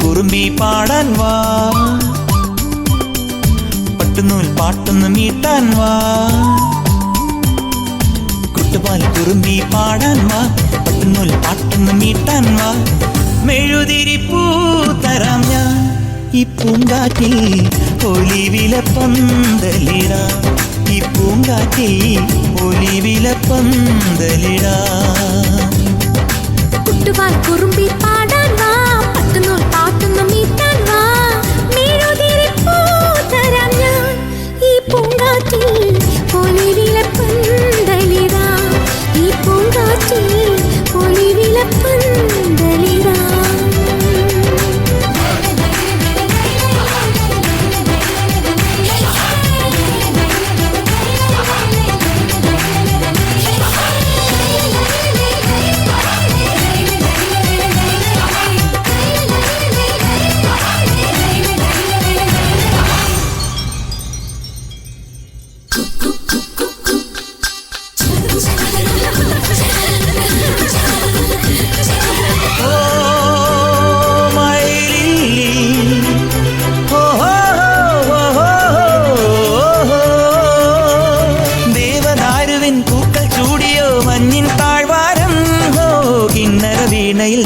കുറുമ്പി പാടാൻ വാ, പട്ടുനൂൽ പാട്ടൊന്ന് മീട്ടാൻ വാ. കുട്ടുപാൽ കുറുമ്പി പാടാൻ വാ, പട്ടുനൂൽ പാട്ടൊന്ന് മീട്ടാൻ വാ. മെഴുതിരിപ്പൂ തരാം ഞാൻ ഈ പൂങ്കാറ്റിൽ, ഒലിവില പന്തലിടാം. ഈ പൂങ്കാറ്റിൽ ഒലിവില പന്തലിടാം. കുട്ടുപാൽ കുറുമ്പി പാടാൻ വാ, പട്ടുനൂൽ പാട്ടൊന്ന് മീട്ടാൻ വാ. മെഴുതിരിപ്പൂ തരാം ഞാൻ ഈ പൂങ്കാറ്റിൽ, ഒലിവില പന്തലിടാം. ഈ പൂങ്കാറ്റിൽ ഒലിവില പന്തലിടാം.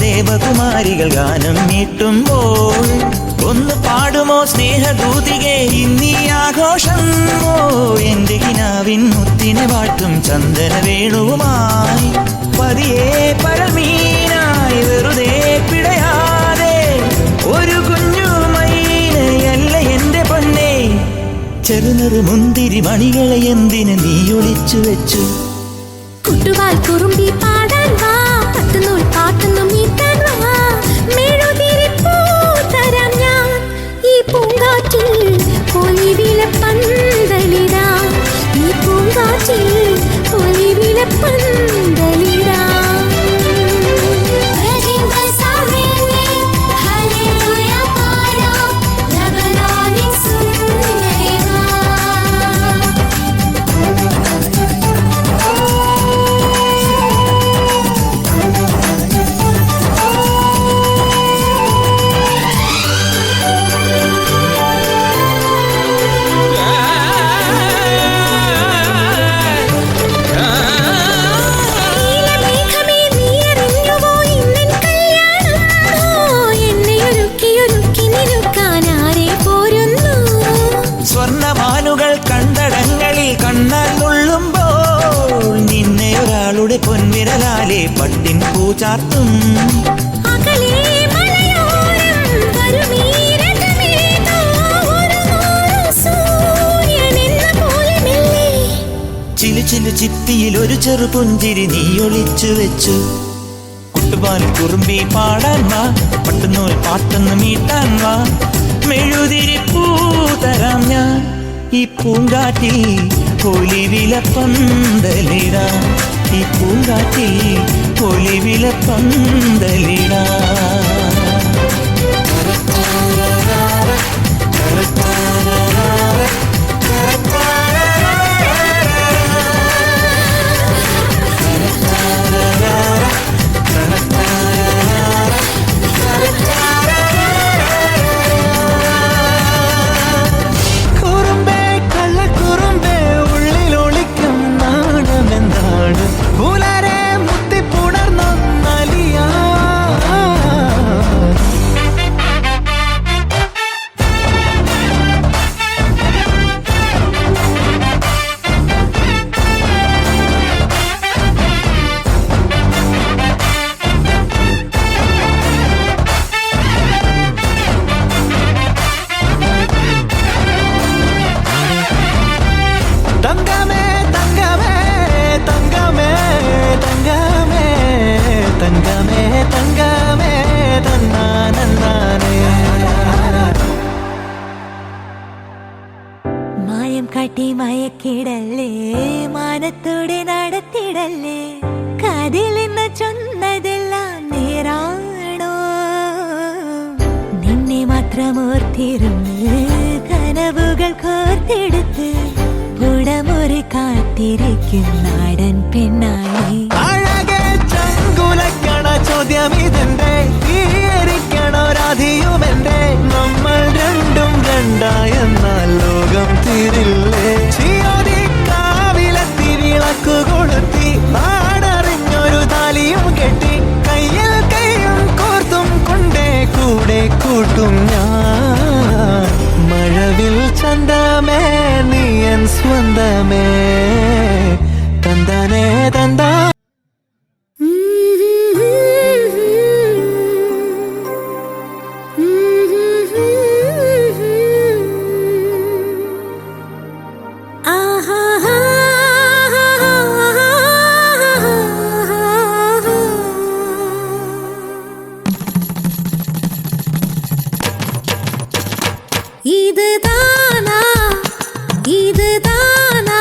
ദേവകുമാരികൾ ഗാനം മീട്ടുമ്പോൾ ഒന്ന് പാടുമോ സ്നേഹദൂതികെ ഇന്നീ ആഘോഷം. ഓ എന്റെ കിനാവിൻ മുത്തിനെ വാഴ്ത്തും ചന്ദന വേണുവുമായി, പതിയെ പരമീനായി വെറുതെ പിടയാതെ ഒരു കുഞ്ഞു മൈനയല്ല എന്റെ പൊന്നെ. ചെറുനറു മുന്തിരി മണികളെ എന്തിന് നീ ഒളിച്ചു വെച്ചു? കുട്ടുപാൽ കുറുമ്പി പാടാൻ വാ, പട്ടുനൂൽ പാട്ടൊന്ന് മീട്ടാൻ വാ. മെഴുതിരിപ്പൂ തരാം ഞാൻ ഈ പൂങ്കാറ്റിൽ, ഒലിവില പന്തലിടാം. ഈ പൂങ്കാറ്റിൽ ഒലിവില പന്തലിടാം. കണ്ടടങ്ങളിൽ കണ്ണാൽ നുള്ളുമ്പോൾ നിന്നെ ഒരാളുടെ പൊൻവിരലാലെ പട്ടിൻ പൂ ചാർത്തും. ചിലു ചിലു ചിപ്പിയിൽ ഒരു ചെറു പുഞ്ചിരി നീ ഒളിച്ചു വെച്ചു. കുട്ടുപാൽ കുറുമ്പി പാടാൻ വാ, പട്ടുനൂൽ പാട്ടൊന്ന് മീട്ടാൻ വാ. മെഴുതിരിപ്പൂ തരാം ഞാൻ ഈ പൂങ്കാറ്റിൽ, ഒലിവില പന്തലിടാം. ഈ പൂങ്കാറ്റിൽ ഒലിവില പന്തലിടാം. മായം കാട്ടി മയക്കിടല്ലേ മാനത്തോടെ നടത്തിടല്ലേ കതിലെന്ന് ചൊന്നതെല്ലാം നേരാണോ നിന്നെ മാത്രം ഓർത്തിരുന്ന് കനവുകൾ കോർത്തെടുത്ത് പുടമുറി കാത്തിരിക്കും നാടൻ പെണ്ണായി അഴകെ ചങ്കുലക്കണ ചോദ്യം ഇതെന്റെ തീയരിക്കണ രാധിയുമെന്റെ നമ്മൾ രണ്ടും രണ്ടായെന്നാൽ ലോകം തീരില്ലേ ചിയോതി കാവിലെത്തി വിളക്കു കൊളുത്തി നാടറിഞ്ഞൊരു താലിയും കെട്ടി കയ്യിൽ കയ്യും കോർത്തും കൊണ്ടേ കൂടെ കൂട്ടും ഞാൻ മഴവിൽ ചന്തമേ നീയൻ സ്വന്തമേ തന്താനേ തന്താ ഇത് താനാ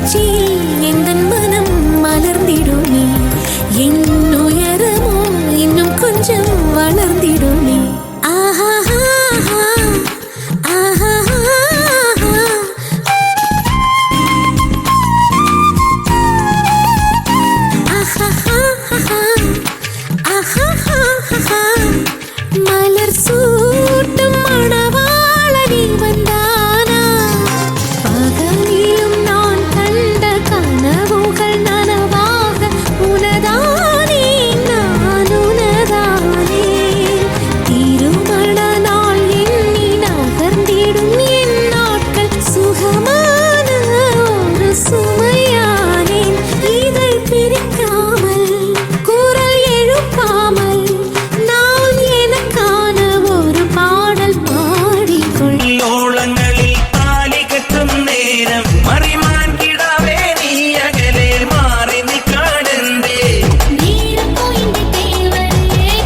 உச்சியில் எந்தன் மனம் மலர்ந்திடுமே என் உயரமோ இன்னும் கொஞ்சம் வளர்ந்திடுமே ஆஹா ஆஹா மலர் சூட்டும் மணவாளனி வந்தானா பகலிலும் நான் கண்ட கனவுகள் நனவாக உனதானே நான் உனதானே திருமண நாள் எண்ணி நகர்ந்திடும் என் நாட்கள் சுகமான ஒரு சுமையானேன் இதை பிரிக்காமல் குரல் எழுப்பாமல் நான் எனக்கான ஒரு பாடல் பாடிக்கொள் ഓളങ്ങളിൽ താലി കെട്ടും നേരം മറിമാൻ കിടാവേ നീ അകലെ മാറി നിൽക്കാനെന്തേ നീരം പോയിന്റെ തേവരേ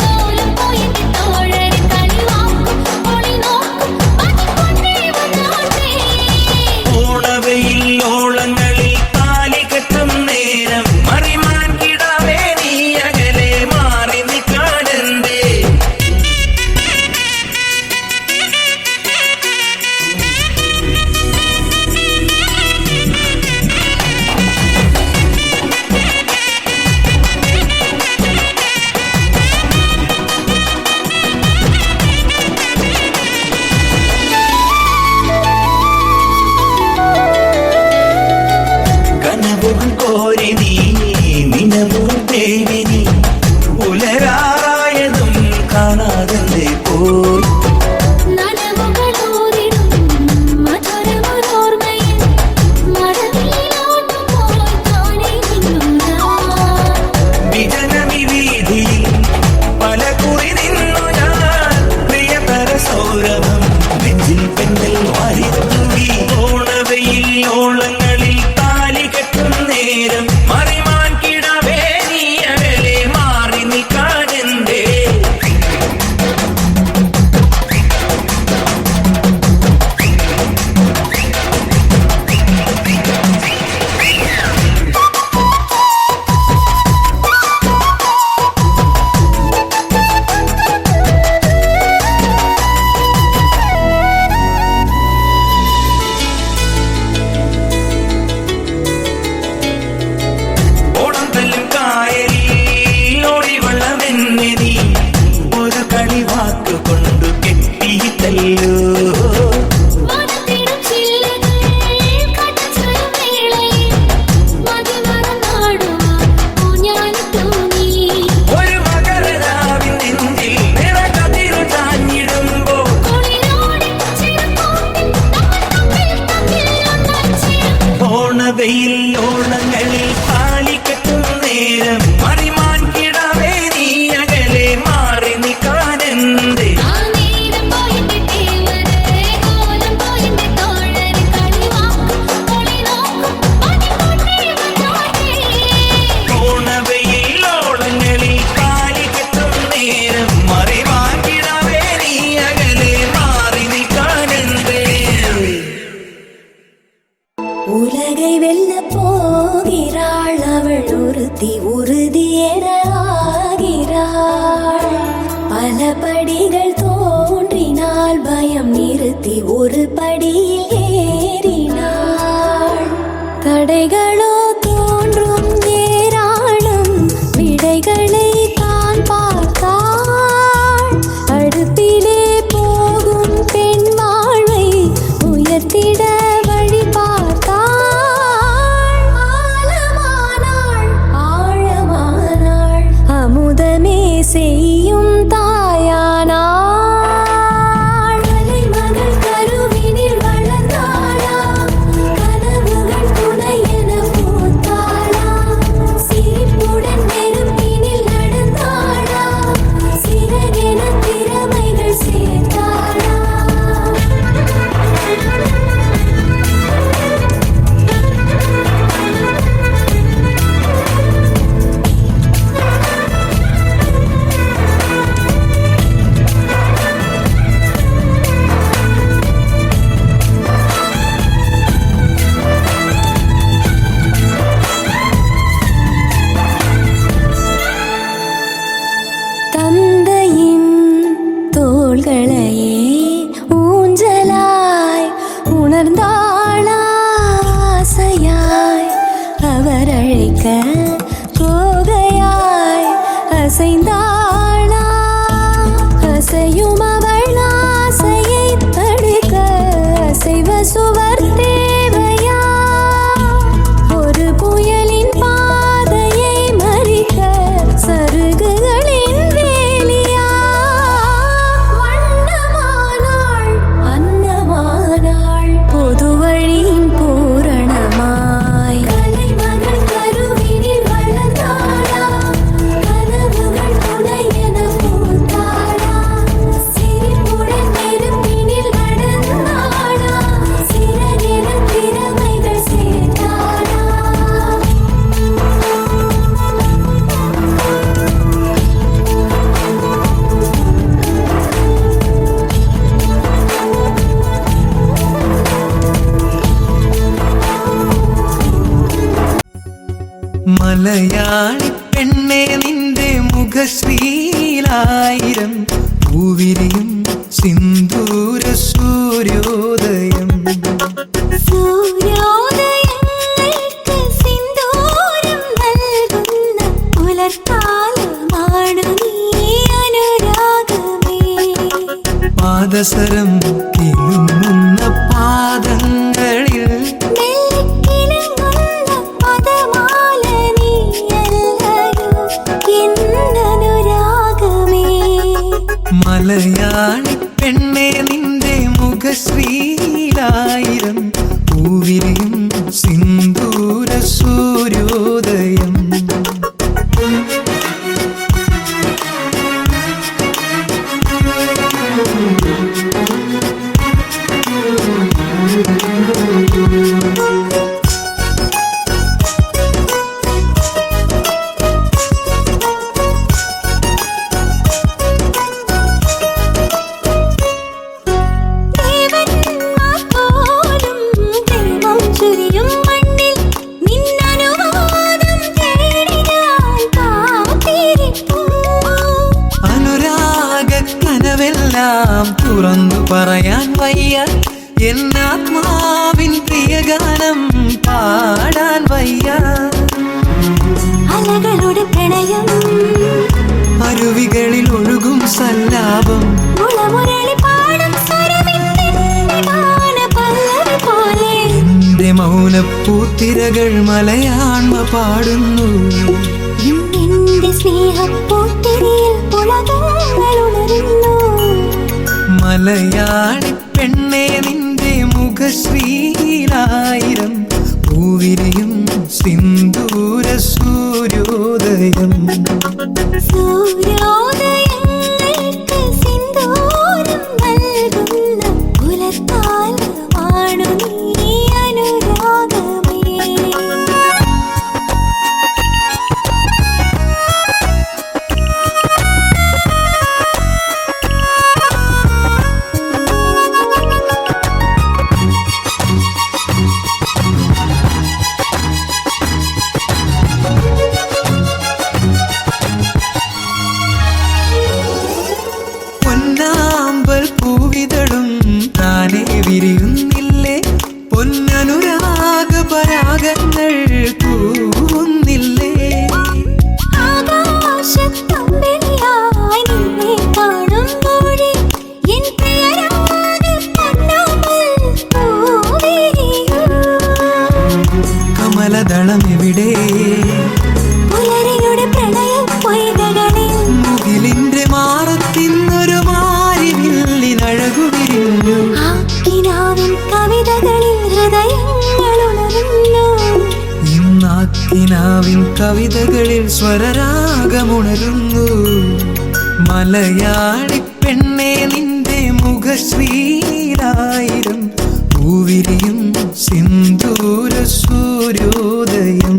കോലം പോയിന്റെ തോഴരെ കളിവാക്കും ഒളി നോക്കും പതിക്കൊണ്ടേ വന്നാട്ടേ ഓണവയിൽ ഓളങ്ങളിൽ താലി കെട്ടും നേരം മറിമാൻ കിടാവേ നീ അകലെ മാറി നിൽക്കാനെന്തേ കനവുകൾ കോരി നീ നിനവും തേടി നീ പുലരാറായതും കാണാതെ പോയി നനവുകളോരിടും മധുരമനോർമ്മയിൽ മഴവില്ലോട്ടം പോൽ താനേ നിന്നു ഞാൻ വിജനമി വീതിയിൽ പല കുറി നിന്നു ഞാൻ പ്രിയതര സൗരഭം നെഞ്ചിൽ പെണ്ണൽ വാരിത്തൂകി ഓണവയിൽ ഓളങ്ങളിൽ താലി കെട്ടും നേരം മറിമാൻ കിടാവേ നീ അകലെ മാറി നിൽക്കാനെന്തേ ഓണം തല്ലും കായലിൽ ഓടിവെള്ളമെന്നെ നീ ഒരു കളിവാക്ക് കൊണ്ടു കെട്ടിയിട്ടല്ലോ വനത്തിടും ചില്ലകൾ കടച്ചൊരു വേളയിൽ മതിമറന്നാടുവാൻ ഊഞ്ഞാലിട്ടു നീ ഒരു മകരരാവിൻ നെഞ്ചിൽ നിറകതിരു ചാഞ്ഞിടുമ്പോ കുളിരോടെ ചെറുപ്പൂട്ടിൽ തമ്മിൽ ഒന്നായി ഓണവയിൽ ഓണങ്ങളിൽ താലി കെട്ടും നേരം മറിമാൻ കിടാവേ നീ അകലെ മാറി നിൽക്കാനെന്തേ ആ നേരം പോയിന്റെ തേവരേ കോലം പോയിന്റെ തോഴരെ കളിവാക്കും ഒളി നോക്കും പതിക്കൊണ്ടേ വന്നാട്ടേ ഓണവയിൽ ഓളങ്ങളിൽ താലി കെട്ടും നേരം മറിമാൻ കിടാവേ നീ അകലെ മാറി നിൽക്കാനെന്തേ உலகை வெல்ல போகிறாள் அவள் ஒருத்தி உறுதியென ஆகிறாள் பல படிகள் தோன்றினால் பயம் நிறுத்தி ஒரு படியில் ஏறினாள் தடைகளோ தோன்றும் ஏராளம் விடைகளை தான் பார்த்தாள் அடுப்பிலே போகும் பெண் வாழ்வை உயர்த்திட வழி பார்த்தாள் ஆழமானாள் ஆழமானாள் அமுதமே செய்யும் தாயானாள் மலைமகள் கருவினில் வளர்ந்தாளா கனவுகள் துணை என പൂക്കളയെ ഊഞ്ചലായി ഉണർന്നാളാസയായി അവരழைക്ക കോകയായി அசைந்தாளா அசையும் அவள் ஆசையை தடுக்க அசைவ சுவர் தேவையா ஒரு புயலின் பாதையை மறிக்க சருகுகளின் வேலியா வண்ணமானாள் அன்னமானாள் பொது வழியின் பூரணமாய் கலைமகள் கருவினில் வளர்ந்தாளா கனவுகள் துணையென பூத்தாளா சிரிப்புடன் நெருப்பினில் நடந்தாளா சிறகென திறமைகள் சேர்த்தாளா മലയാളി പെണ്ണെ നിന്റെ മുഖശ്രീലായിരം പൂവിരിയും സിന്ദൂര സൂര്യോദയം സൂര്യോദയങ്ങൾക്ക് സിന്ദൂരം നൽകുന്ന പുലർക്കാലമാണ് നീ അനുരാഗമേ പാദസരം കിലുങ്ങുന്ന പാദങ്ങളിൽ മെല്ലിക്കിലുങ്ങുന്ന പദമാല നീയല്ലയോ എന്നനുരാഗമേ മലയാളി പെണ്ണെ നിന്റെ മുഖശ്രീലായിരം പൂവിരിയും സിന്ദൂര സൂര്യോദയം ദേവന്മാർ പോലും ദൈവം ചൊരിയും മണ്ണിൽ നിന്നനുവാദം തേടി ഞാൻ കാത്തിരിപ്പൂ അനുരാഗ കനവെല്ലാം തുറന്നു പറയാൻ വയ്യ എന്നാത്മാവിൻ പ്രിയഗാനം പാടാൻ വയ്യ അലകളുടെ പ്രണയം അരുവികളിൽ ഒഴുകും സല്ലാപം മുളമുരളി പാടും സ്വരമിന്റെ ഗാനപല്ലവി പോലെ എന്റെ മൗനപ്പൂത്തിരകൾ മലയാണ്മ പാടുന്നു ഇന്നെന്റെ സ്നേഹപ്പൂത്തിരിയിൽ പുളകങ്ങൾ ഉണരുന്നു മലയാളി പെണ്ണെ നിന്റെ മുഖശ്രീലായിരം പൂവിരിയും സിന്ദൂര സൂര്യോദയം സൂര്യോദയങ്ങൾക്ക് സിന്ദൂരം നൽകുന്ന പുലർക്കാലമാണു നീ അനുരാഗമേ പൊന്നാമ്പൽ പൂവിതളും താനേ വിരിയുന്നില്ലേ പൊന്നനുരാഗ പരാഗങ്ങൾ പൂവുന്നില്ലേ ആകാശത്തമ്പിളിയായി നിന്നെ കാണുമ്പോഴേ എൻ പ്രിയരാഗ പൊന്നാമ്പൽ പൂവിരിയൂ. കമലദളം എവിടെ പുലരിയുടെ പ്രണയപ്പൊയ്കകളിൽ മുകിലിന്റെ മാറത്തിന്നൊരു മാരിവില്ലിനഴകു വിരിഞ്ഞു ആ കിനാവിൻ കവിതകളിൽ ഹൃദയങ്ങൾ ഉണരുന്നു. ഇന്നാക്കിനാവിൻ കവിതകളിൽ സ്വരരാഗമുണരുന്നു മലയാളി പെണ്ണെ നിന്റെ മുഖശ്രീലായിരം പൂവിരിയും സിന്ദൂര സൂര്യോദയം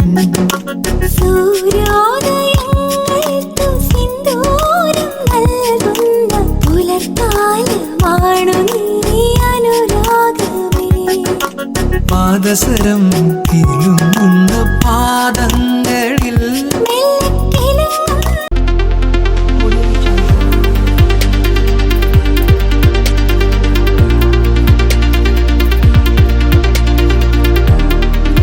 സൂര്യോദയങ്ങൾക്ക് സിന്ദൂരം നൽകുന്ന പുലർക്കാലമാണു നീ അനുരാഗമേ പാദസരം കിലുങ്ങുന്ന പാദങ്ങൾ